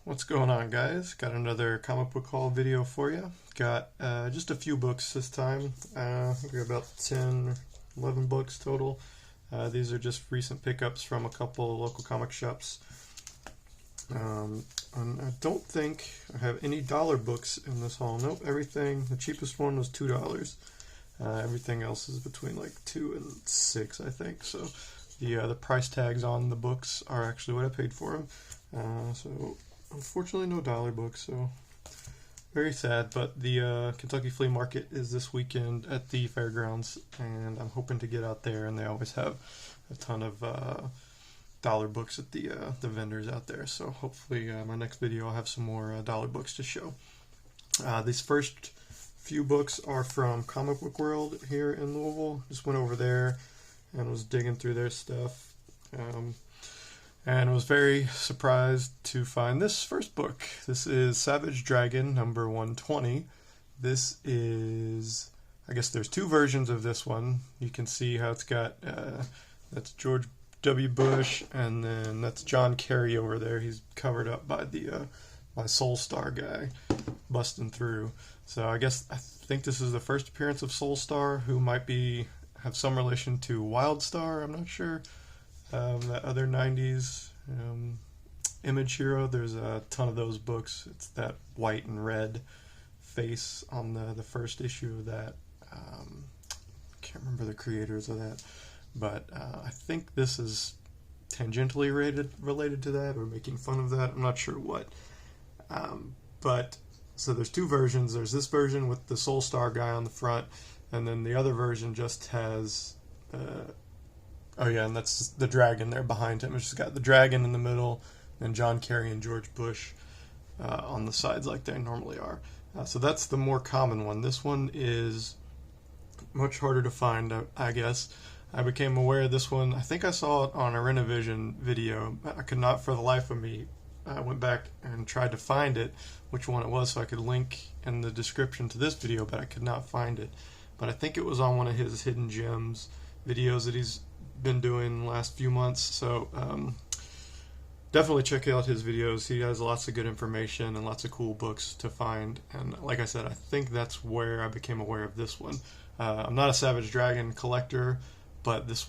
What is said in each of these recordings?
What's going on, guys? Got another comic book haul video for you. Got just a few books this time. I think we got about 10, 11 books total. These are just recent pickups from a couple local comic shops. And I don't think I have any dollar books in this haul. Nope, everything. The cheapest one was $2. Everything else is between like $2 and $6, I think. So the price tags on the books are actually what I paid for them. So unfortunately, no dollar books, so very sad. But the Kentucky Flea Market is this weekend at the fairgrounds, and I'm hoping to get out there. And they always have a ton of dollar books at the vendors out there. So hopefully, my next video I'll have some more dollar books to show. These first few books are from Comic Book World here in Louisville. Just went over there and was digging through their stuff. And was very surprised to find this first book. This is Savage Dragon number 120. This is, I guess there's two versions of this one. You can see how it's got, that's George W. Bush, and then that's John Kerry over there. He's covered up by the by Soul Star guy busting through. So I think this is the first appearance of Soul Star, who might have some relation to Wildstar. I'm not sure. That other 90s Image hero, there's a ton of those books. It's that white and red face on the first issue of that. I can't remember the creators of that, but I think this is tangentially related to that, or making fun of that. I'm not sure what. But so there's two versions. There's this version with the Soul Star guy on the front, and then the other version just has oh yeah, and that's the dragon there behind him. It's just got the dragon in the middle, and John Kerry and George Bush on the sides like they normally are. So that's the more common one. This one is much harder to find, I guess. I became aware of this one. I think I saw it on a Renovision video. I could not for the life of me. I went back and tried to find it, which one it was, so I could link in the description to this video, but I could not find it. But I think it was on one of his Hidden Gems videos that he's been doing the last few months. So definitely check out his videos. He has lots of good information and lots of cool books to find. And like I said, I think that's where I became aware of this one. I'm not a Savage Dragon collector, but this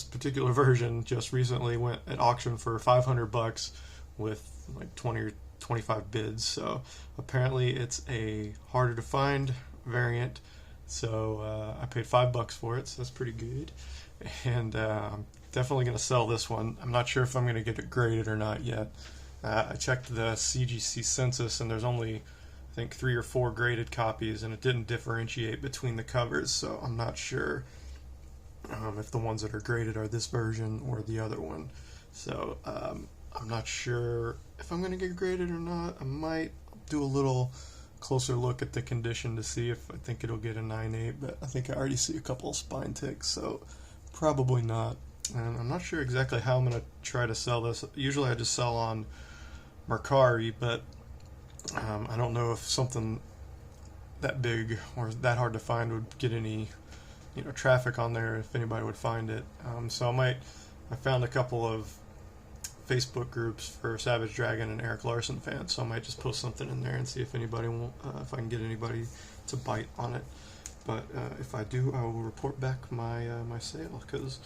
particular version just recently went at auction for $500 with like 20 or 25 bids. So apparently it's a harder to find variant. So I paid $5 for it, so that's pretty good. And I'm definitely going to sell this one. I'm not sure if I'm going to get it graded or not yet. I checked the CGC census, and there's only, I think, 3 or 4 graded copies, and it didn't differentiate between the covers, so I'm not sure if the ones that are graded are this version or the other one. So I'm not sure if I'm going to get graded or not. I might do a little closer look at the condition to see if I think it'll get a 9.8, but I think I already see a couple of spine ticks, so probably not. And I'm not sure exactly how I'm going to try to sell this. Usually I just sell on Mercari, but I don't know if something that big or that hard to find would get any traffic on there, if anybody would find it. So I found a couple of Facebook groups for Savage Dragon and Eric Larson fans, so I might just post something in there and see if anybody if I can get anybody to bite on it. But if I do, I will report back my my sale, because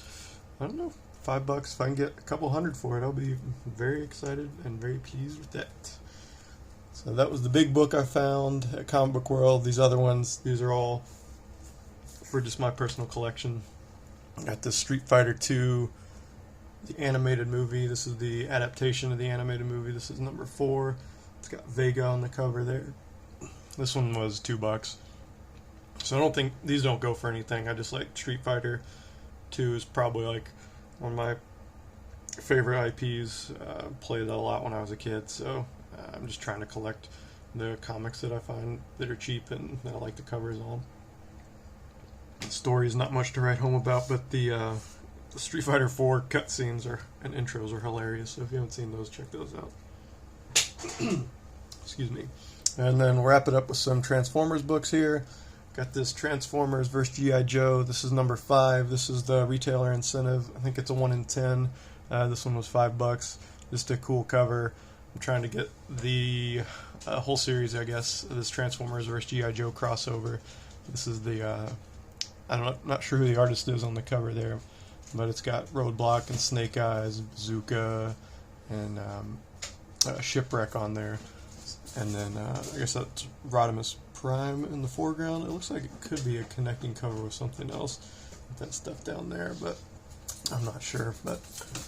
I don't know, $5. If I can get a couple hundred for it, I'll be very excited and very pleased with that. So that was the big book I found at Comic Book World. These other ones, these are all for just my personal collection. I got this Street Fighter 2, the animated movie. This is the adaptation of the animated movie. This is number 4. It's got Vega on the cover there. This one was $2. So I don't think these don't go for anything. I just like Street Fighter 2 is probably like one of my favorite IPs. Played that a lot when I was a kid. So I'm just trying to collect the comics that I find that are cheap and that I like the covers on. The story is not much to write home about, but the Street Fighter 4 cutscenes and intros are hilarious, so if you haven't seen those, check those out. Excuse me. And then we'll wrap it up with some Transformers books here. Got this Transformers vs. G.I. Joe. This is number 5. This is the retailer incentive. I think it's a 1 in 10. This one was $5. Just a cool cover. I'm trying to get the whole series, I guess, of this Transformers vs. G.I. Joe crossover. This is the, I'm not sure who the artist is on the cover there, but it's got Roadblock and Snake Eyes, Bazooka, and Shipwreck on there. And then I guess that's Optimus Prime in the foreground. It looks like it could be a connecting cover with something else. That stuff down there, but I'm not sure. But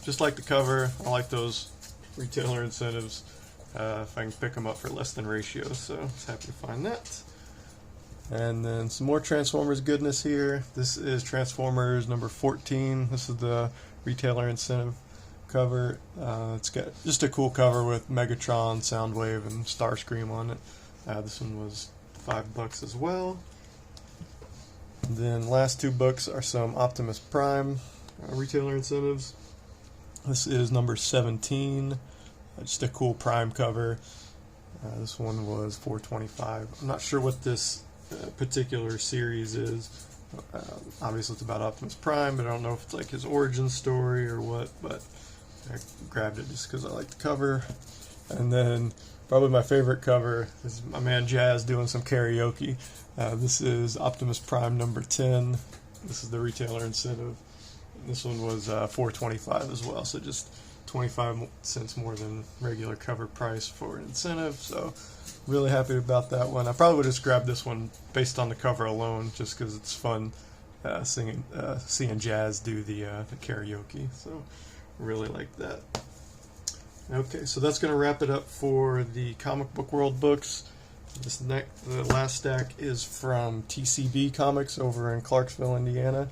just like the cover, I like those retailer incentives if I can pick them up for less than ratio, so I was happy to find that. And then some more Transformers goodness here. This is Transformers number 14. This is the retailer incentive cover. It's got just a cool cover with Megatron, Soundwave, and Starscream on it. This one was $5 as well. And then last two books are some Optimus Prime retailer incentives. This is number 17. Just a cool Prime cover. This one was $4.25. I'm not sure what this particular series is. Obviously it's about Optimus Prime, but I don't know if it's like his origin story or what, but I grabbed it just because I like the cover. And then probably my favorite cover is my man Jazz doing some karaoke. This is Optimus Prime number 10. This is the retailer incentive. This one was $4.25 as well, so just 25 cents more than regular cover price for an incentive. So really happy about that one. I probably would just grab this one based on the cover alone, just because it's fun seeing Jazz do the karaoke. So really like that. Okay, so that's going to wrap it up for the Comic Book World books. The last stack is from TCB Comics over in Clarksville, Indiana.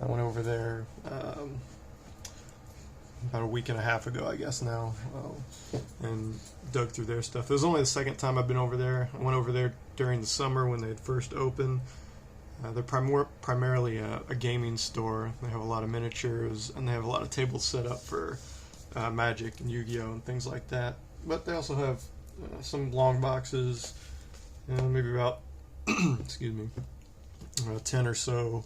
I went over there about a week and a half ago, I guess now, and dug through their stuff. It was only the second time I've been over there. I went over there during the summer when they had first opened. They're primarily a gaming store. They have a lot of miniatures, and they have a lot of tables set up for Magic and Yu-Gi-Oh! And things like that. But they also have some long boxes, maybe about, excuse me, 10 or so,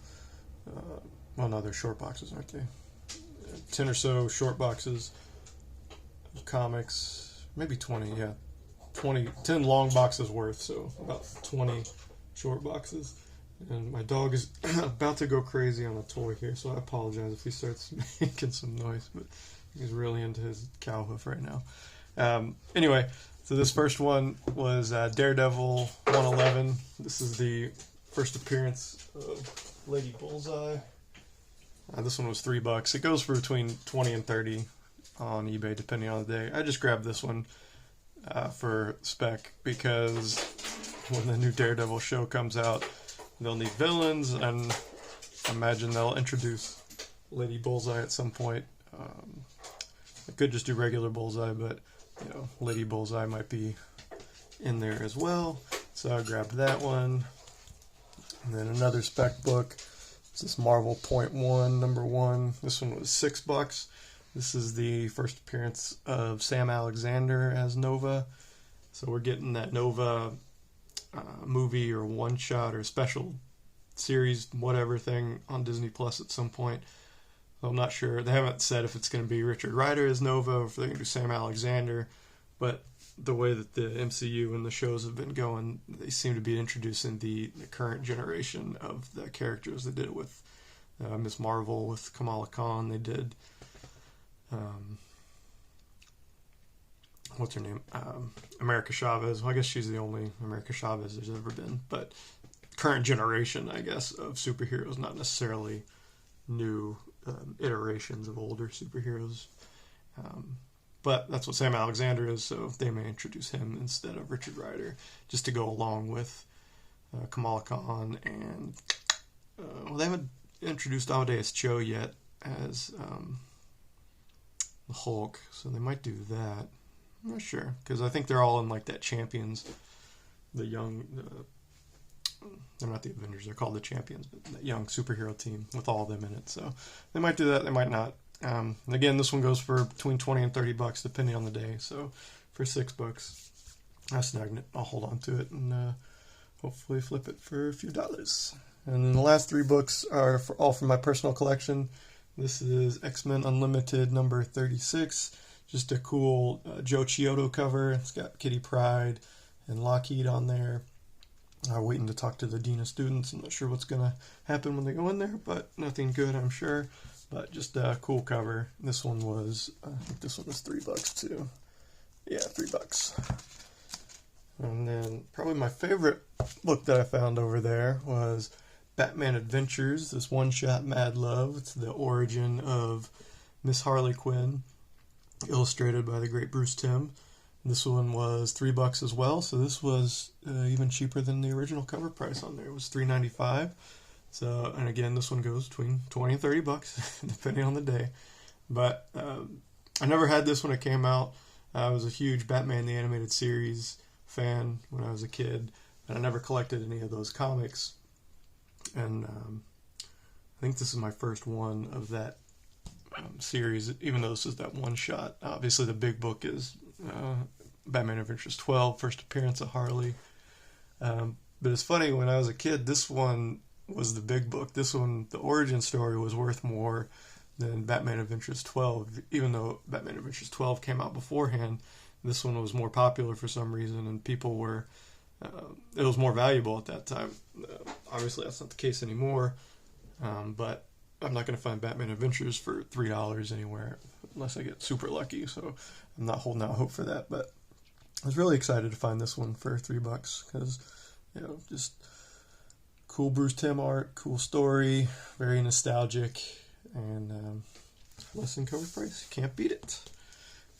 well, no, they're short boxes, aren't they? 10 or so short boxes of comics, maybe 20, yeah. 10 long boxes worth, so about 20 short boxes. And my dog is about to go crazy on a toy here, so I apologize if he starts making some noise, but he's really into his cow hoof right now. Anyway, so this first one was Daredevil 111. This is the first appearance of Lady Bullseye. This one was $3. It goes for between 20 and 30 on eBay, depending on the day. I just grabbed this one for spec because when the new Daredevil show comes out, they'll need villains, and I imagine they'll introduce Lady Bullseye at some point. I could just do regular Bullseye, but you know, Lady Bullseye might be in there as well. So I grabbed that one. And then another spec book. It's this Marvel .1 number 1. This one was $6. This is the first appearance of Sam Alexander as Nova. So we're getting that Nova movie or one shot or special series, whatever thing on Disney Plus at some point. I'm not sure. They haven't said if it's going to be Richard Rider as Nova or if they're going to do Sam Alexander. But the way that the MCU and the shows have been going, they seem to be introducing the current generation of the characters. They did it with Ms. Marvel, with Kamala Khan. They did, what's her name? America Chavez. Well, I guess she's the only America Chavez there's ever been. But current generation, I guess, of superheroes, not necessarily new iterations of older superheroes. But that's what Sam Alexander is, so they may introduce him instead of Richard Rider, just to go along with Kamala Khan. And well, they haven't introduced Amadeus Cho yet as the Hulk, so they might do that. I'm not sure, because I think they're all in like that Champions, the young, they're not the Avengers, they're called the Champions, but that young superhero team with all of them in it. So they might do that, they might not. Again, this one goes for between 20 and 30 bucks depending on the day. So for $6, I snagged it. I'll hold on to it and hopefully flip it for a few dollars. And then the last 3 books are all from my personal collection. This is X-Men Unlimited number 36. just a cool Joe Chiodo cover. It's got Kitty Pryde and Lockheed on there. Waiting to talk to the dean of students. I'm not sure what's going to happen when they go in there, but nothing good, I'm sure. But just a cool cover. This one was, I think this one was $3 too. Yeah, $3. And then probably my favorite book that I found over there was Batman Adventures, this one-shot Mad Love. It's the origin of Miss Harley Quinn, illustrated by the great Bruce Timm. This one was $3 as well, so this was even cheaper than the original cover price on there. It was $3.95. So, and again, this one goes between $20 and $30, depending on the day. But I never had this when it came out. I was a huge Batman the Animated Series fan when I was a kid, and I never collected any of those comics. And I think this is my first one of that series, even though this is that one shot. Obviously, the big book is Batman Adventures 12, first appearance of Harley. But it's funny, when I was a kid, this one was the big book. This one, the origin story, was worth more than Batman Adventures 12, even though Batman Adventures 12 came out beforehand. This one was more popular for some reason, and people were, it was more valuable at that time. Obviously, that's not the case anymore, but I'm not going to find Batman Adventures for $3 anywhere unless I get super lucky, so I'm not holding out hope for that. But I was really excited to find this one for $3 because, you know, just cool Bruce Timm art, cool story, very nostalgic, and less than cover price. You can't beat it.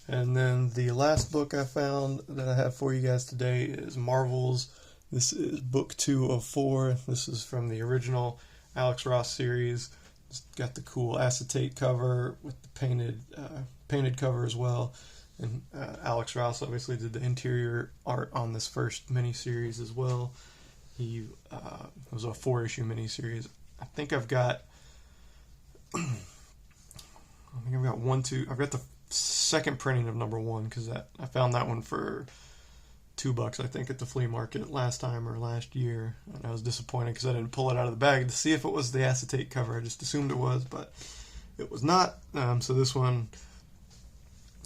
And then the last book I found that I have for you guys today is Marvel's. This is book 2 of 4. This is from the original Alex Ross series. It's got the cool acetate cover with the painted cover as well. And Alex Ross obviously did the interior art on this first miniseries as well. It was a 4-issue miniseries. I think I've got I've got the second printing of number 1 because I found that one for $2 I think at the flea market last time or last year, and I was disappointed because I didn't pull it out of the bag to see if it was the acetate cover. I just assumed it was, but it was not. So this one,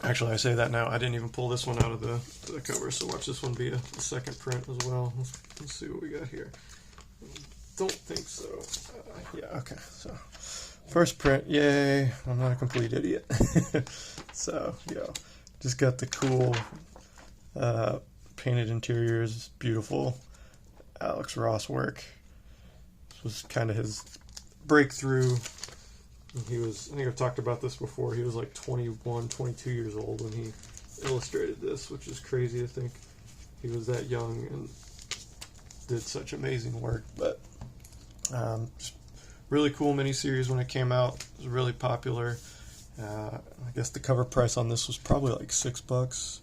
actually I say that now, I didn't even pull this one out of the cover, so watch this one be a second print as well. Let's see what we got here. Don't think so. Yeah, okay, so first print, yay, I'm not a complete idiot. So, just got the cool painted interiors, beautiful Alex Ross work. This was kind of his breakthrough. I think I've talked about this before, he was like 21, 22 years old when he illustrated this, which is crazy to think he was that young and did such amazing work. But just really cool miniseries when it came out. It was really popular. I guess the cover price on this was probably like $6.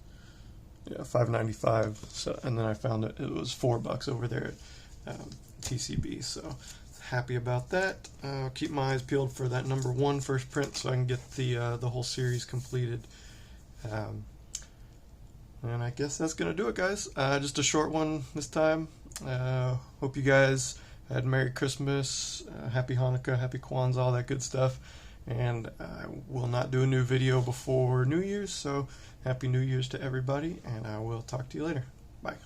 Yeah, $5.95. So, and then I found it was $4 over there at TCB. So happy about that. Keep my eyes peeled for that number 1 first print so I can get the whole series completed. And I guess that's gonna do it, guys. Just a short one this time. Hope you guys had Merry Christmas, Happy Hanukkah, Happy Kwanzaa, all that good stuff. And I will not do a new video before New Year's, so Happy New Year's to everybody, and I will talk to you later. Bye.